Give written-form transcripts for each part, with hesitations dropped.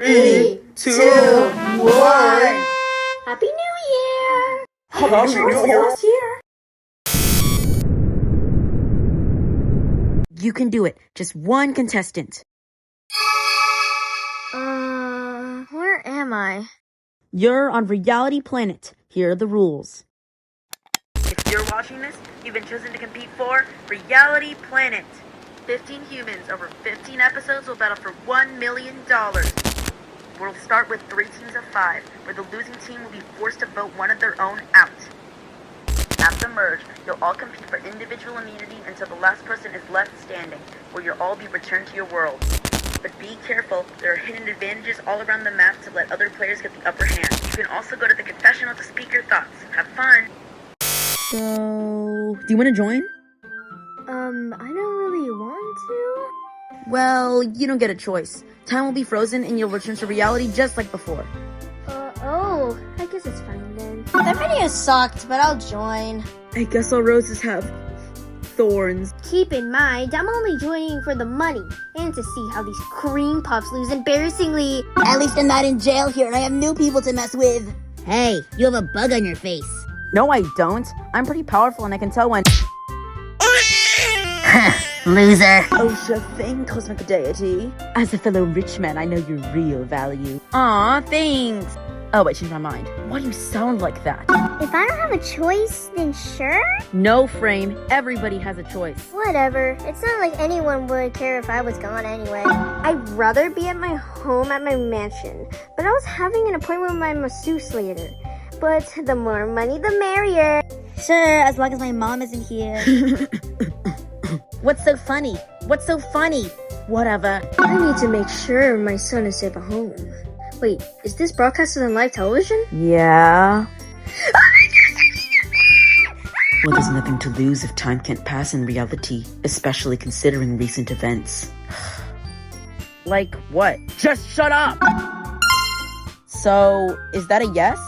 3, 2, 1. Happy New Year! Happy New Year! You can do it. Just one contestant. Where am I? You're on Reality Planet. Here are the rules. If you're watching this, you've been chosen to compete for Reality Planet. 15 humans over 15 episodes will battle for $1 million. We'll start with 3 teams of 5, where the losing team will be forced to vote one of their own out. After merge, you'll all compete for individual immunity until the last person is left standing, where you'll all be returned to your world. But be careful, there are hidden advantages all around the map to let other players get the upper hand. You can also go to the confessional to speak your thoughts. Have fun! So, do you want to join? I don't really want to. Well, you don't get a choice. Time will be frozen and you'll return to reality just like before. I guess it's fine then. That video sucked, but I'll join. I guess all roses have thorns. Keep in mind, I'm only joining for the money and to see how these cream puffs lose embarrassingly. At least I'm not in jail here and I have new people to mess with. Hey, you have a bug on your face. No, I don't. I'm pretty powerful and I can tell when... Loser. Oh, sure thing, cosmic deity. As a fellow rich man, I know your real value. Aw, thanks. Oh, wait, change my mind. Why do you sound like that? If I don't have a choice, then sure? No, Frame. Everybody has a choice. Whatever. It's not like anyone would care if I was gone anyway. I'd rather be at my home at my mansion, but I was having an appointment with my masseuse later. But the more money, the merrier. Sure, as long as my mom isn't here. What's so funny? What's so funny? Whatever. I need to make sure my son is safe at home. Wait, is this broadcasted on live television? Yeah. Well, there's nothing to lose if time can't pass in reality, especially considering recent events. Like what? Just shut up! So, is that a yes?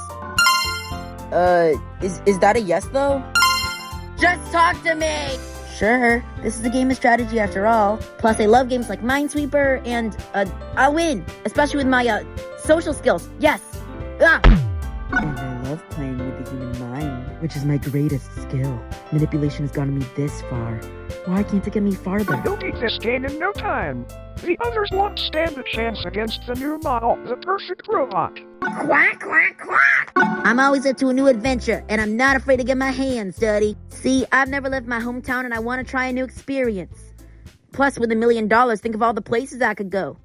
Is that a yes though? Just talk to me! Sure, this is a game of strategy after all. Plus, I love games like Minesweeper and, I'll win! Especially with my, social skills. Yes! Ah! And I love playing with the human mind, which is my greatest skill. Manipulation has gotten me this far. Why can't it get me farther? You'll beat this game in no time. The others won't stand a chance against the new model, the perfect robot. Quack, quack, quack! I'm always up to a new adventure, and I'm not afraid to get my hands dirty. See, I've never left my hometown and I want to try a new experience. Plus, with $1 million, think of all the places I could go.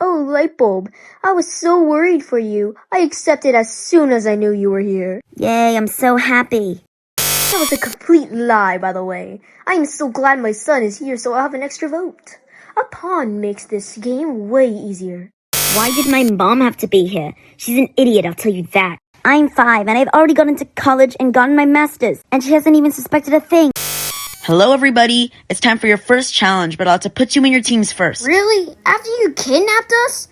Oh, Lightbulb. I was so worried for you. I accepted as soon as I knew you were here. Yay, I'm so happy. That was a complete lie, by the way. I am so glad my son is here so I'll have an extra vote. A pawn makes this game way easier. Why did my mom have to be here? She's an idiot, I'll tell you that. I'm 5 and I've already gone into college and gotten my master's, and she hasn't even suspected a thing. Hello, everybody. It's time for your first challenge, but I'll have to put you in your teams first. Really? After you kidnapped us?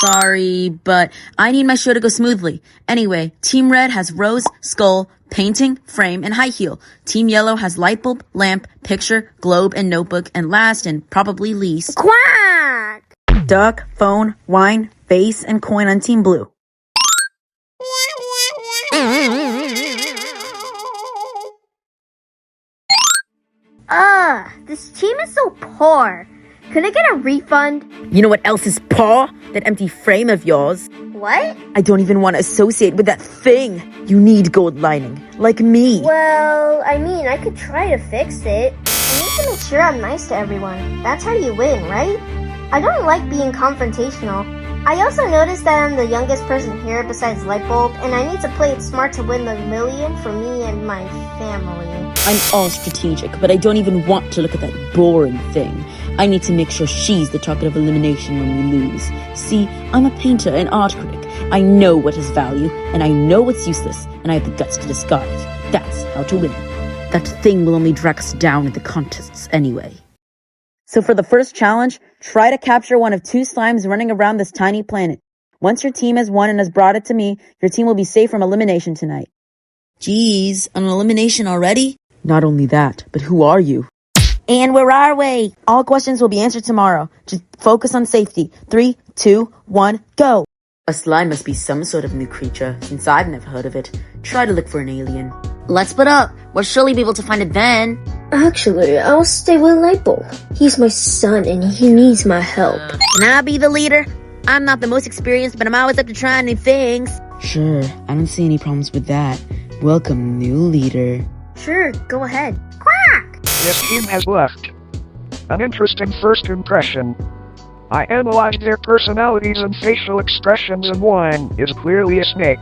Sorry, but I need my show to go smoothly. Anyway, Team Red has Rose, Skull, Painting, Frame, and High Heel. Team Yellow has Lightbulb, Lamp, Picture, Globe, and Notebook. And last, and probably least, Quack! Duck, Phone, Wine, Face, and Coin on Team Blue. This team is so poor. Could I get a refund? You know what else is poor? That empty frame of yours. What? I don't even want to associate with that thing. You need gold lining, like me. Well, I mean, I could try to fix it. I need to make sure I'm nice to everyone. That's how you win, right? I don't like being confrontational. I also noticed that I'm the youngest person here besides Lightbulb, and I need to play it smart to win the million for me and my family. I'm all strategic, but I don't even want to look at that boring thing. I need to make sure she's the target of elimination when we lose. See, I'm a painter and art critic. I know what has value, and I know what's useless, and I have the guts to discard it. That's how to win. That thing will only drag us down in the contests anyway. So for the first challenge, try to capture one of 2 slimes running around this tiny planet. Once your team has won and has brought it to me, your team will be safe from elimination tonight. Geez, an elimination already? Not only that, but who are you? And where are we? All questions will be answered tomorrow. Just focus on safety. 3, 2, 1, go! A slime must be some sort of new creature, since I've never heard of it. Try to look for an alien. Let's split up. We'll surely be able to find it then. Actually, I'll stay with Lightbulb. He's my son and he needs my help. Can I be the leader? I'm not the most experienced, but I'm always up to trying new things. Sure, I don't see any problems with that. Welcome, new leader. Sure, go ahead. This team has left. An interesting first impression. I analyzed their personalities and facial expressions, and one is clearly a snake.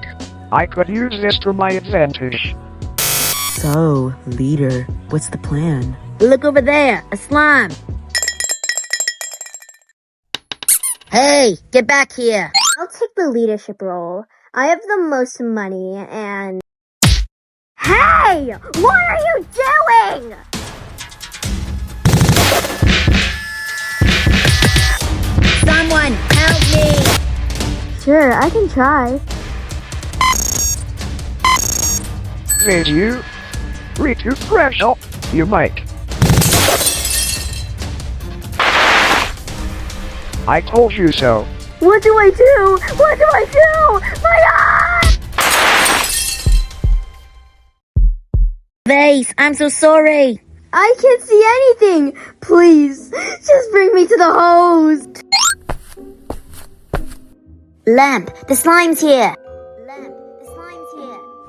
I could use this to my advantage. So, leader, what's the plan? Look over there, a slime. Hey, get back here. I'll take the leadership role. I have the most money and... Hey! What are you doing? Someone, help me! Sure, I can try. Did you? Read too fresh. Oh, you might. I told you so. What do I do? What do I do? My eye! Vase, I'm so sorry. I can't see anything. Please, just bring me to the host. Lamp, the slime's here.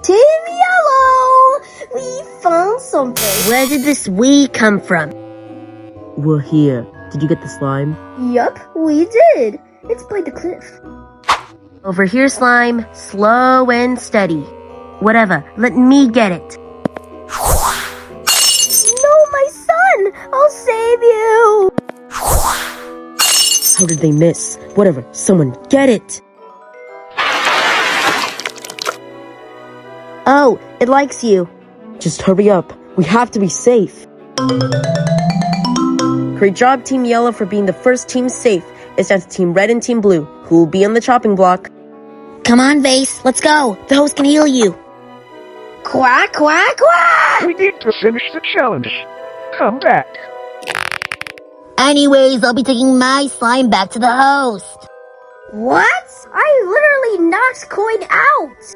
Team Yellow! We found something. Where did this "we" come from? We're here. Did you get the slime? Yup, we did. It's by the cliff. Over here, slime. Slow and steady. Whatever, let me get it. No, my son! I'll save you! How did they miss? Whatever, someone get it! Oh, it likes you. Just hurry up. We have to be safe. Great job, Team Yellow, for being the first team safe. It's down to Team Red and Team Blue, who will be on the chopping block. Come on, Vase. Let's go. The host can heal you. Quack, quack, quack! We need to finish the challenge. Come back. Anyways, I'll be taking my slime back to the host. What? I literally knocked Coin out!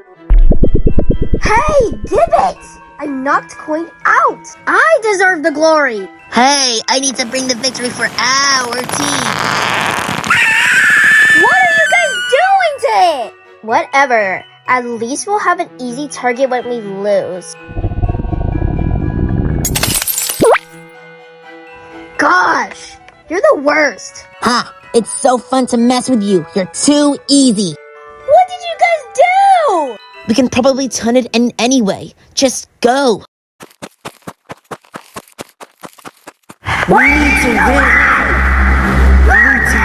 Hey, give it! I knocked Coin out! I deserve the glory! Hey, I need to bring the victory for our team. What are you guys doing to it? Whatever. At least we'll have an easy target when we lose. Gosh, you're the worst. Huh, it's so fun to mess with you. You're too easy. What did you guys do? We can probably turn it in anyway. Just go. We need to win. We need to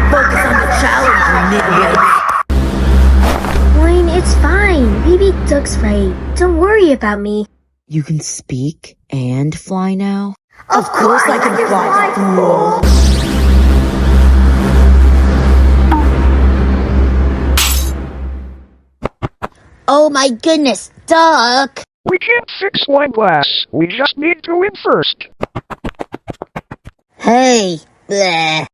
focus on the challenge, nitwit. Wayne, it's fine. Baby Duck's right. Don't worry about me. You can speak and fly now? Of course I can fly, fool. Oh my goodness, Duck! We can't fix wine glass. We just need to win first. Hey, bleh.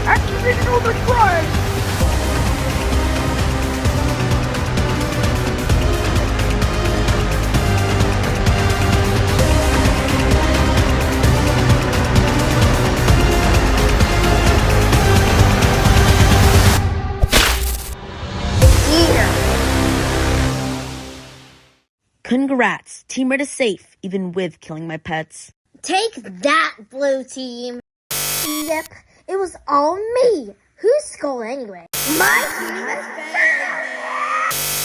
Activating overdrive! Congrats. Team Red is safe, even with killing my pets. Take that, blue team. Yep, it was all me. Whose skull anyway? My team is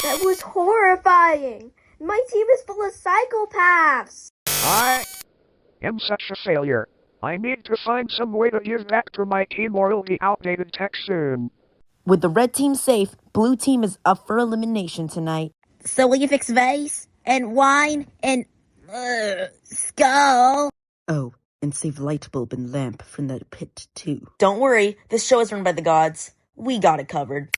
That was horrifying. My team is full of psychopaths. I am such a failure. I need to find some way to give back to my team or it'll be outdated tech soon. With the red team safe, blue team is up for elimination tonight. So will you fix vase and wine and skull? Oh, and save light bulb and lamp from that pit too. Don't worry, this show is run by the gods. We got it covered.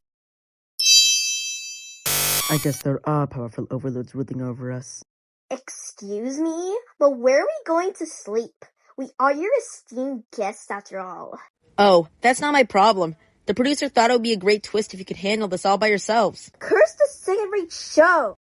I guess there are powerful overlords ruling over us. Excuse me? But where are we going to sleep? We are your esteemed guests after all. Oh, that's not my problem. The producer thought it would be a great twist if you could handle this all by yourselves. Curse the second-rate show!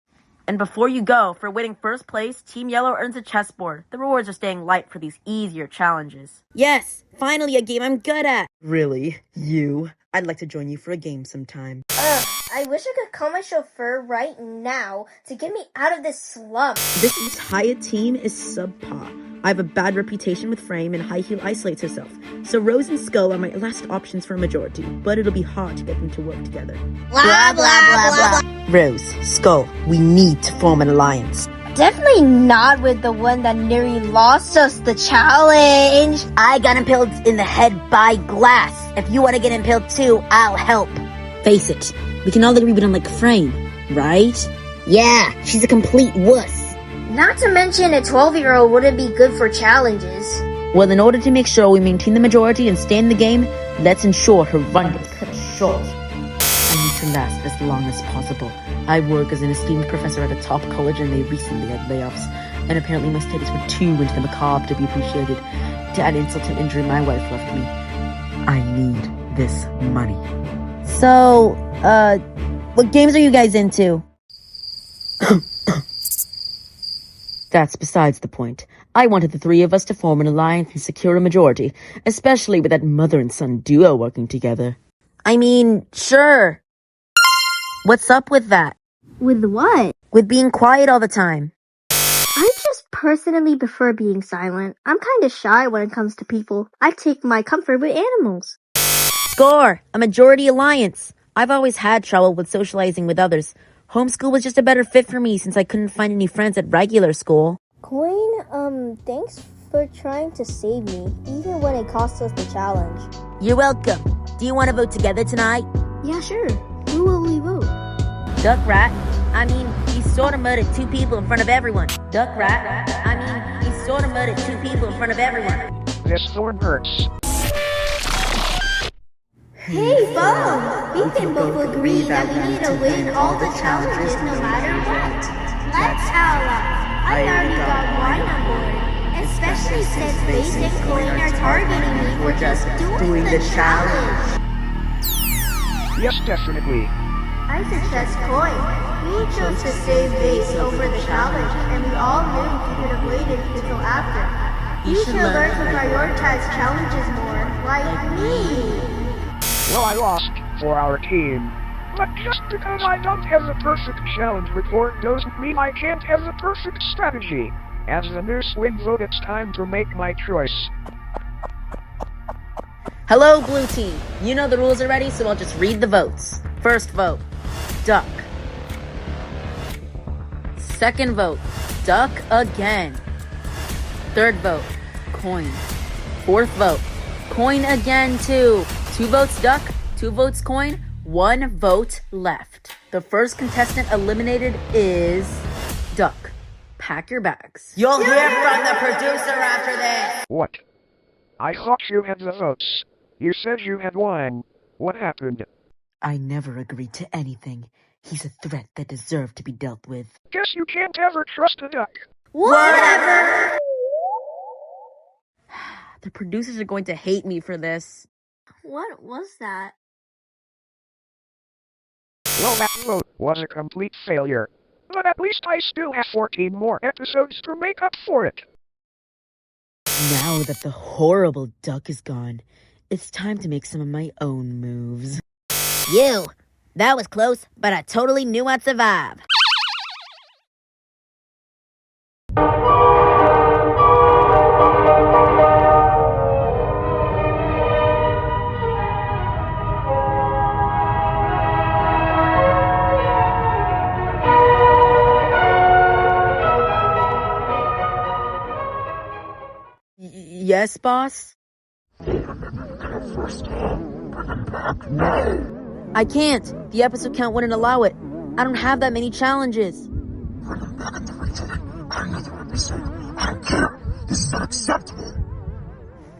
And before you go, for winning first place, Team Yellow earns a chessboard. The rewards are staying light for these easier challenges. Yes, finally a game I'm good at. Really? You? I'd like to join you for a game sometime. I wish I could call my chauffeur right now to get me out of this slump. This entire team is subpar. I have a bad reputation with Frame and High Heel isolates herself. So Rose and Skull are my last options for a majority, but it'll be hard to get them to work together. Blah, blah, blah, blah. Rose, Skull, we need to form an alliance. Definitely not with the one that nearly lost us the challenge. I got impaled in the head by glass. If you want to get impaled too, I'll help. Face it, we can all agree we don't like Frame, right? Yeah, she's a complete wuss. Not to mention a 12-year-old wouldn't be good for challenges. Well, in order to make sure we maintain the majority and stay in the game, let's ensure her run gets cut short. I need to last as long as possible. I work as an esteemed professor at a top college and they recently had layoffs. And apparently my studies were too into the macabre to be appreciated. To add insult to injury, my wife left me. I need this money. So, what games are you guys into? That's besides the point. I wanted the three of us to form an alliance and secure a majority, especially with that mother and son duo working together. I mean, sure. What's up with that? With what? With being quiet all the time. I just personally prefer being silent. I'm kind of shy when it comes to people. I take my comfort with animals. Score! A majority alliance. I've always had trouble with socializing with others. Homeschool was just a better fit for me since I couldn't find any friends at regular school. Coin, thanks for trying to save me, even when it cost us the challenge. You're welcome. Do you want to vote together tonight? Yeah, sure. Who will we vote? Duck Rat. I mean, he sort of murdered two people in front of everyone. Duck Rat. I mean, he sort of murdered two people in front of everyone. This thorn hurts. Hey, Bob! We can both agree that we need to win all the challenges no matter what. Let's ally. I already got one on board. Especially since Base and Coin are targeting me for just doing the challenge. Yes, definitely. I suggest Coin. We chose to save Base over the challenge, and we all knew we could have waited until after. You should learn to prioritize challenges more, like me. Well, I lost for our team. But just because I don't have the perfect challenge report doesn't mean I can't have the perfect strategy. As the new swing vote, it's time to make my choice. Hello, Blue Team. You know the rules already, so I'll just read the votes. First vote, Duck. Second vote, Duck again. Third vote, Coin. Fourth vote, Coin again too. 2 votes Duck, 2 votes Coin, 1 vote left. The first contestant eliminated is Duck. Pack your bags. You'll hear from the producer after this. What? I thought you had the votes. You said you had won. What happened? I never agreed to anything. He's a threat that deserved to be dealt with. Guess you can't ever trust a duck. Whatever! The producers are going to hate me for this. What was that? Well, that vote was a complete failure. But at least I still have 14 more episodes to make up for it. Now that the horrible Duck is gone, it's time to make some of my own moves. You! That was close, but I totally knew I'd survive. Yes, boss? I can't. The episode count wouldn't allow it. I don't have that many challenges.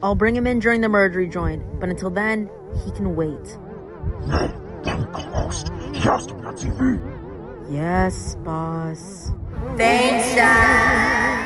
I'll bring him in during the merge rejoin, but until then, he can wait. Yes, boss. Thanks, Dad.